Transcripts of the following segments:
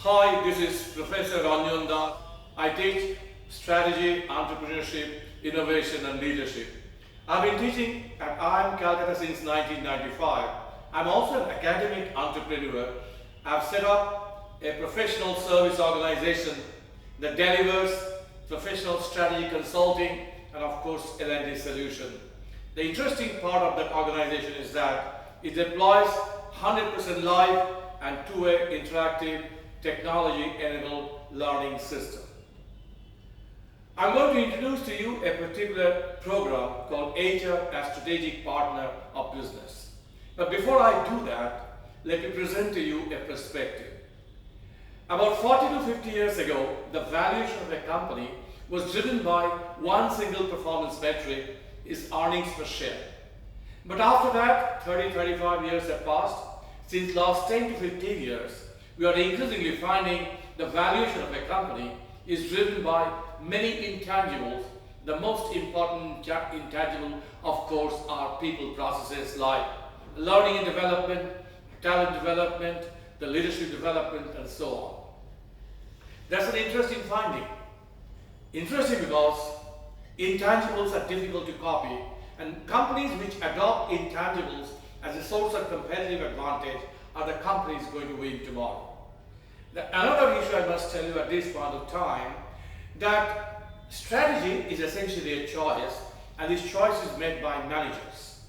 Hi, this is Professor Ranjan. I teach strategy, entrepreneurship, innovation and leadership. I've been teaching at IIM Kolkata since 1995. I'm also an academic entrepreneur. I've set up a professional service organization that delivers professional strategy consulting and of course L&D solution. The interesting part of that organization is that it deploys 100% live and two-way interactive technology-enabled learning system. I'm going to introduce to you a particular program called HR as Strategic Partner of Business. But before I do that, let me present to you a perspective. About 40 to 50 years ago, the valuation of a company was driven by one single performance metric, is earnings per share. But after that, 30-35 years have passed. Since last 10 to 15 years, we are increasingly finding the valuation of a company is driven by many intangibles. The most important intangible, of course, are people processes like learning and development, talent development, the leadership development, and so on. That's an interesting finding. Interesting because intangibles are difficult to copy, and companies which adopt intangibles as a source of competitive advantage are the companies going to win tomorrow. Another issue I must tell you at this point of time, that strategy is essentially a choice, and this choice is made by managers.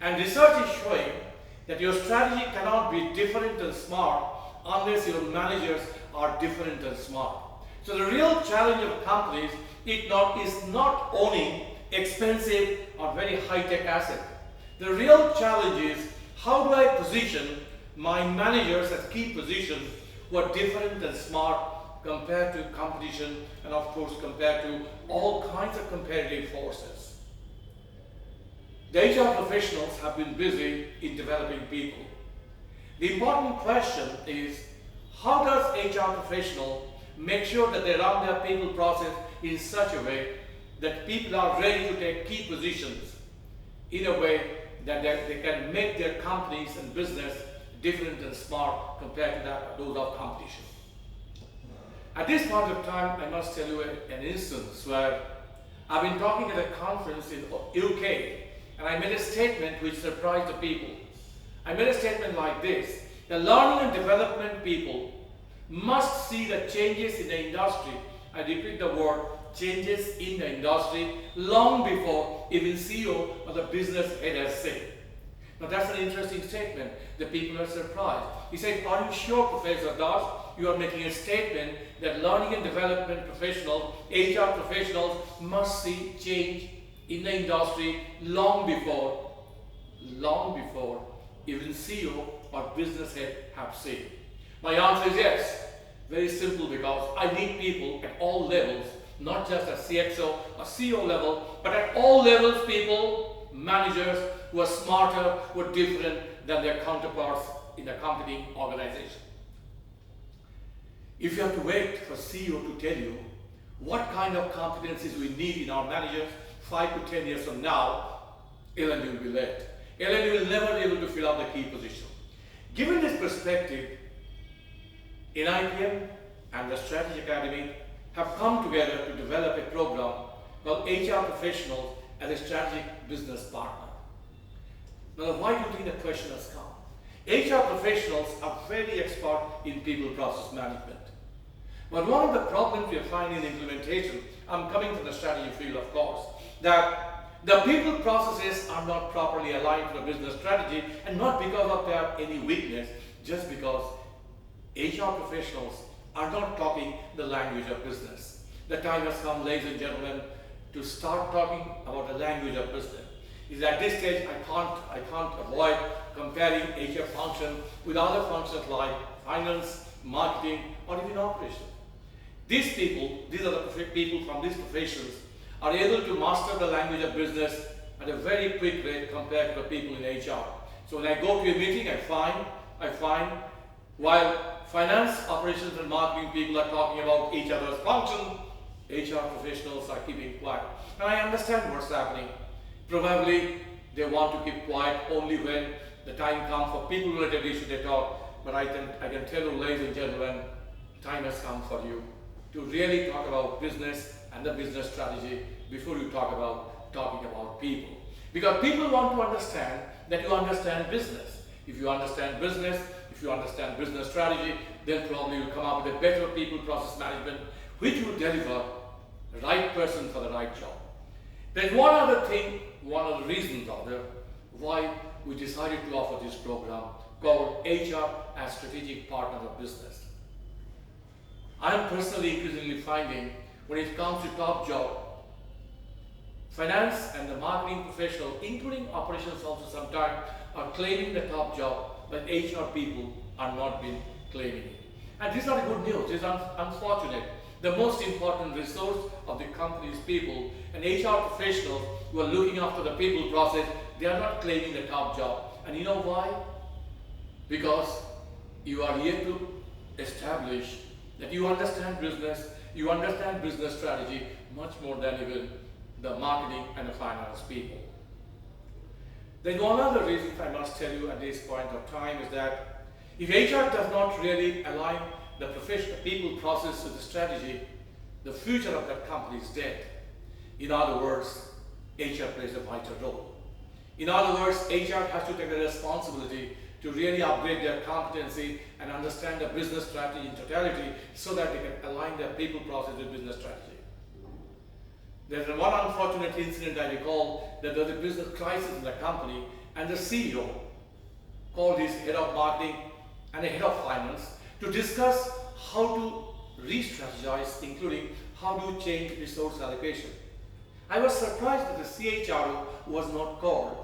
And research is showing that your strategy cannot be different and smart unless your managers are different and smart. So the real challenge of companies is not owning expensive or very high-tech assets. The real challenge is how do I position my managers at key positions who are different and smart compared to competition and of course compared to all kinds of competitive forces. The HR professionals have been busy in developing people. The important question is, how does HR professional make sure that they run their people process in such a way that people are ready to take key positions in a way that they can make their companies and business different and smart compared to those of competition. At this point of time, I must tell you an instance where I've been talking at a conference in UK, and I made a statement which surprised the people. I made a statement like this: the learning and development people must see the changes in the industry. I repeat the word, changes in the industry, long before even CEO or the business head has said. Now that's an interesting statement. The people are surprised. He said, are you sure, Professor Das, you are making a statement that learning and development professionals, HR professionals must see change in the industry long before even CEO or business head have said? My answer is yes. Very simple, because I need people at all levels, not just at CXO or CEO level, but at all levels, people, managers who are smarter, who are different than their counterparts in the company organization. If you have to wait for CEO to tell you what kind of competencies we need in our managers 5 to 10 years from now, L&D will be late. L&D will never be able to fill out the key position. Given this perspective, NIPM and the Strategy Academy have come together to develop a program called HR Professionals as a Strategic Business Partner. Now, why do you think the question has come? HR professionals are very expert in people process management. But one of the problems we are finding in implementation, I'm coming from the strategy field of course, that the people processes are not properly aligned to the business strategy, and not because of their any weakness, just because HR professionals are not talking the language of business. The time has come, ladies and gentlemen, to start talking about the language of business. Is at this stage I can't avoid comparing HR function with other functions like finance, marketing, or even operations. These are the people from these professions, are able to master the language of business at a very quick rate compared to the people in HR. So when I go to a meeting, I find while finance, operations, and marketing people are talking about each other's function, HR professionals are keeping quiet. And I understand what's happening. Probably they want to keep quiet only when the time comes for people-related issues they talk. But I can tell you, ladies and gentlemen, time has come for you to really talk about business and the business strategy before you talking about people. Because people want to understand that you understand business. If you understand business, if you understand business strategy, then probably you'll come up with a better people process management which will deliver the right person for the right job. There's one other thing, one of the reasons why we decided to offer this program called HR as Strategic Partner of Business. I am personally increasingly finding when it comes to top job, finance and the marketing professional, including operations also sometimes, are claiming the top job, but HR people are not being claiming it. And this is not good news, it's unfortunate. The most important resource of the company is people, and HR professionals who are looking after the people process, they are not claiming the top job. And you know why? Because you are here to establish that you understand business strategy much more than even the marketing and the finance people. Then one other reason I must tell you at this point of time is that if HR does not really align the professional people process with the strategy, the future of that company is dead. In other words, HR plays a vital role. In other words, HR has to take the responsibility to really upgrade their competency and understand the business strategy in totality so that they can align their people process with business strategy. There's one unfortunate incident I recall that there was a business crisis in the company and the CEO called his head of marketing and a head of finance to discuss how to re-strategize, including how to change resource allocation. I was surprised that the CHRO was not called.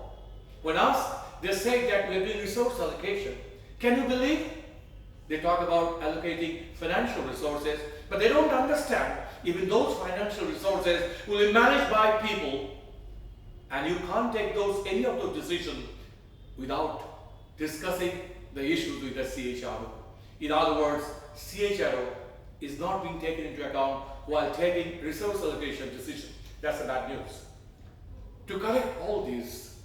When asked, they said that we are doing resource allocation. Can you believe? They talk about allocating financial resources, but they don't understand even those financial resources will be managed by people, and you can't take any of those decisions without discussing the issues with the CHRO. In other words, CHRO is not being taken into account while taking resource allocation decisions. That's the bad news. To correct all these,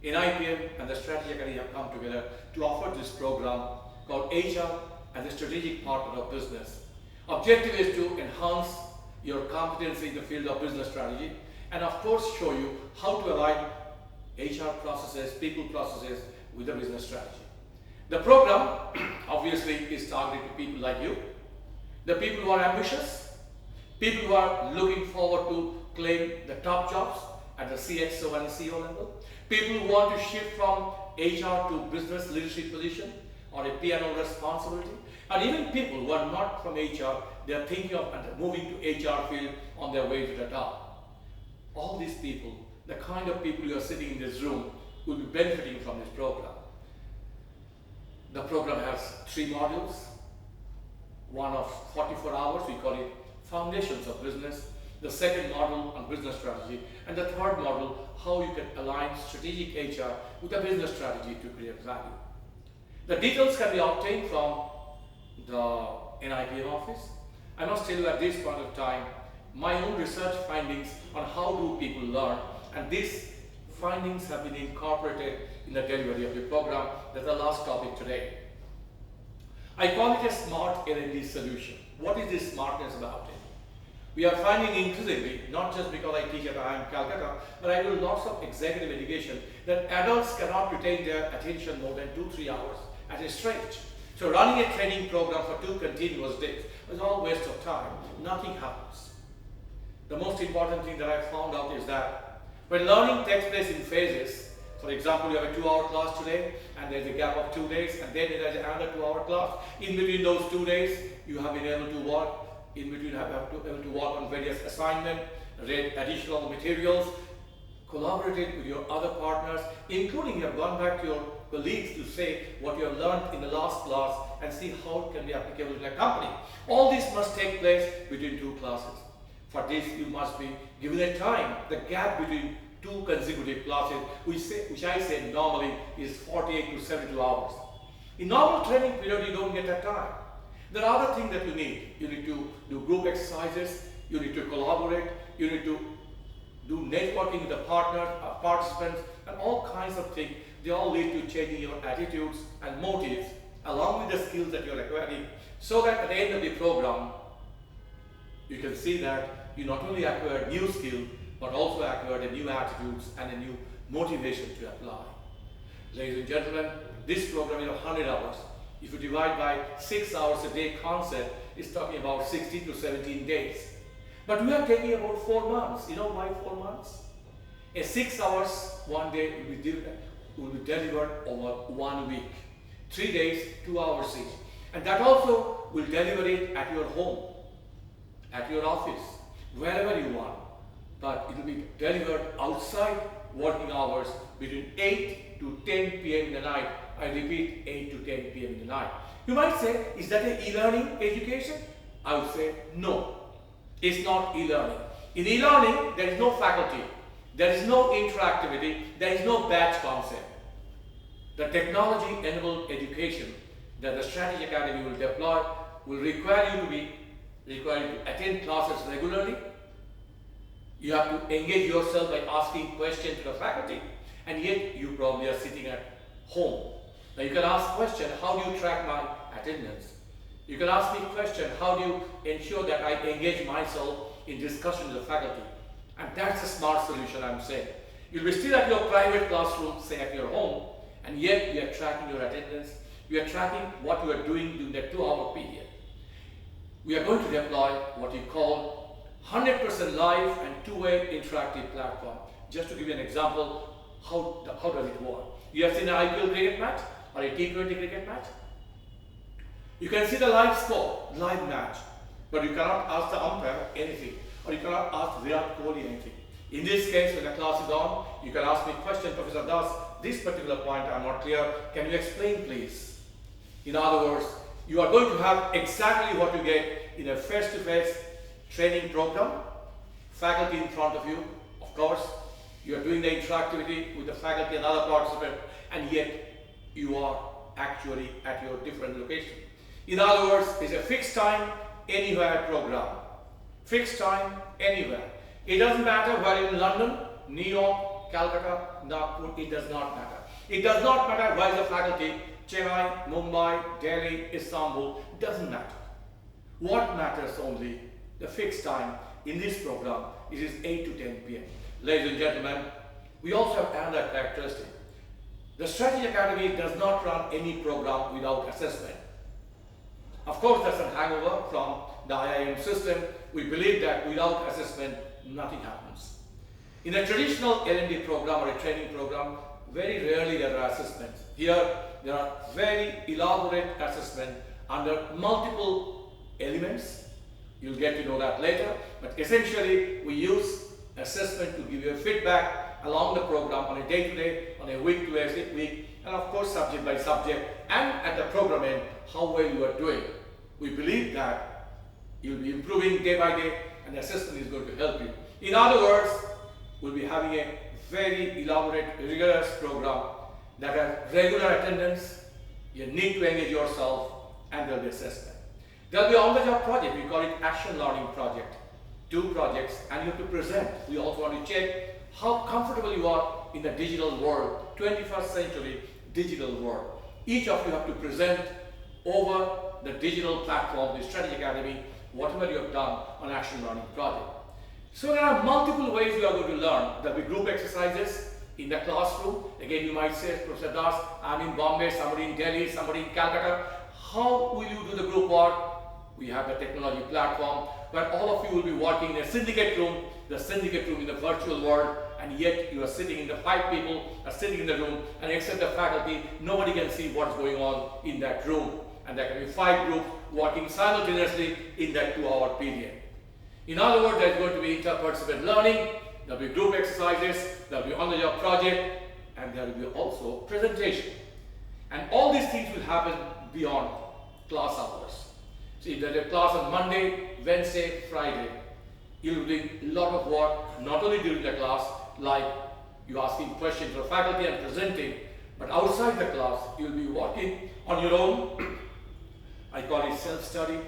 NIPM and the Strategy Academy have come together to offer this program called HR as a Strategic Partner of Business. Objective is to enhance your competency in the field of business strategy and of course show you how to align HR processes, people processes with the business strategy. The program obviously is targeted to people like you, the people who are ambitious, people who are looking forward to claim the top jobs at the CXO and the CEO level, people who want to shift from HR to business leadership position or a P&L responsibility, and even people who are not from HR, they are thinking of moving to HR field on their way to the top. All these people, the kind of people who are sitting in this room, will be benefiting from this program. The program has 3 modules, one of 44 hours, we call it Foundations of Business, the second module on business strategy, and the third module, how you can align strategic HR with a business strategy to create value. The details can be obtained from the NIPM office. I must tell you at this point of time, my own research findings on how do people learn, and these findings have been incorporated in the delivery of the program. That's the last topic today. I call it a smart L&D solution. What is this smartness about it? We are finding increasingly, not just because I teach at IIM Calcutta, but I do lots of executive education, that adults cannot retain their attention more than 2-3 hours at a stretch. So running a training program for 2 continuous days is all waste of time. Nothing happens. The most important thing that I found out is that when learning takes place in phases, for example, you have a 2-hour class today and there's a gap of 2 days and then there's another 2-hour class. In between those 2 days, you have been able to work. In between, you have been able to work on various assignments, read additional materials, collaborated with your other partners, including you have gone back to your colleagues to say what you have learned in the last class and see how it can be applicable in a company. All this must take place between 2 classes. For this, you must be given a time. The gap between 2 consecutive classes, which I say normally is 48 to 72 hours. In normal training period, you don't get that time. There are other things that you need. You need to do group exercises, you need to collaborate, you need to do networking with the partners, participants, and all kinds of things. They all lead to changing your attitudes and motives along with the skills that you're acquiring, so that at the end of the program, you can see that you not only acquired new skills, but also acquired a new attitudes and a new motivation to apply. Ladies and gentlemen, this program is 100 hours. If you divide by 6 hours a day concept, it's talking about 16 to 17 days. But we are taking about 4 months. You know why 4 months? A 6 hours one day will be delivered over 1 week. 3 days, 2 hours each. And that also will deliver it at your home, at your office, wherever you want. But it will be delivered outside working hours between 8 to 10 p.m. in the night. I repeat, 8 to 10 p.m. in the night. You might say, is that an e-learning education? I would say, no. It's not e-learning. In e-learning, there is no faculty. There is no interactivity. There is no batch concept. The technology-enabled education that the Strategy Academy will deploy will require you to attend classes regularly. You have to engage yourself by asking questions to the faculty, and yet you probably are sitting at home. Now you can ask question, how do you track my attendance? You can ask me question, how do you ensure that I engage myself in discussion with the faculty? And that's a smart solution, I'm saying. You'll be still at your private classroom, say at your home, and yet we are tracking your attendance. We are tracking what you are doing during that 2-hour period. We are going to deploy what we call 100% live and two-way interactive platform. Just to give you an example, how does it work? You have seen an IPL cricket match or a T20 cricket match? You can see the live score, live match, but you cannot ask the umpire anything, or you cannot ask Virat Kohli anything. In this case, when the class is on, you can ask me a question, Professor Das, this particular point I'm not clear, can you explain please? In other words, you are going to have exactly what you get in a face-to-face training program, faculty in front of you, of course, you are doing the interactivity with the faculty and other participants, and yet you are actually at your different location. In other words, it's a fixed time, anywhere program. Fixed time, anywhere. It doesn't matter whether in London, New York, Calcutta, Nagpur, it does not matter. It does not matter where the faculty, Chennai, Mumbai, Delhi, Istanbul, doesn't matter. What matters only, the fixed time in this program, it is 8 to 10 p.m. Ladies and gentlemen, we also have another characteristic. The Strategy Academy does not run any program without assessment. Of course, that's a hangover from the IIM system. We believe that without assessment, nothing happens. In a traditional L&D program or a training program, very rarely there are assessments. Here, there are very elaborate assessments under multiple elements. You'll get to know that later. But essentially, we use assessment to give you a feedback along the program on a day-to-day, on a week-to-week, and of course, subject by subject, and at the program end, how well you are doing. We believe that you'll be improving day by day, and the assessment is going to help you. In other words, we'll be having a very elaborate, rigorous program that has regular attendance. You need to engage yourself, and there'll be assessment. There'll be on-the-job project. We call it action learning project. 2 projects, and you have to present. We also want to check how comfortable you are in the digital world, 21st century digital world. Each of you have to present over the digital platform, the Strategy Academy, whatever you have done on action learning project. So there are multiple ways you are going to learn. There will be group exercises in the classroom. Again, you might say, Professor Das, I'm in Bombay, somebody in Delhi, somebody in Calcutta. How will you do the group work? We have the technology platform where all of you will be working in a syndicate room, the syndicate room in the virtual world, and yet you are sitting in the 5 people are sitting in the room, and except the faculty, nobody can see what's going on in that room. And there can be 5 groups working simultaneously in that 2-hour period. In other words, there is going to be inter-participant learning, there will be group exercises, there will be on-the-job project, and there will be also presentation. And all these things will happen beyond class hours. See, there's a class on Monday, Wednesday, Friday. You'll be doing a lot of work, not only during the class, like you asking questions to the faculty and presenting, but outside the class, you'll be working on your own. I call it self-study.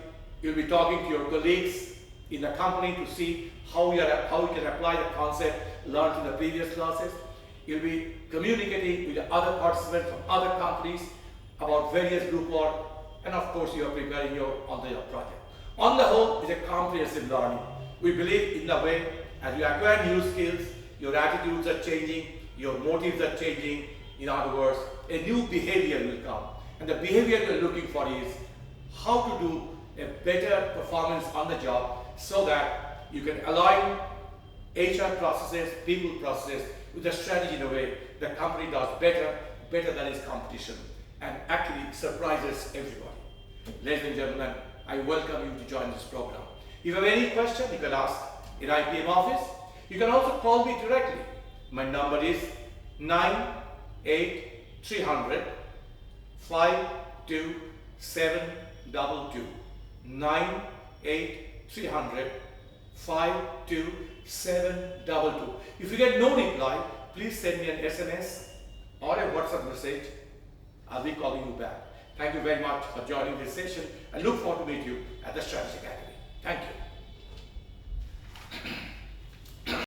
You'll be talking to your colleagues in the company to see how you can apply the concept learned in the previous classes. You'll be communicating with the other participants from other companies about various group work, and of course you are preparing your on-the-job project. On the whole, it's a comprehensive learning. We believe in the way as you acquire new skills, your attitudes are changing, your motives are changing. In other words, a new behavior will come. And the behavior you're looking for is how to do a better performance on the job so that you can align HR processes, people processes with the strategy in a way the company does better than its competition, and actually surprises everybody. Ladies and gentlemen, I welcome you to join this program. If you have any question, you can ask in IPM office. You can also call me directly. My number is 98300 52722. 98300 52722. If you get no reply, please send me an SMS or a WhatsApp message. I'll be calling you back. Thank you very much for joining this session. I look forward to meet you at the Strategy Academy. Thank you.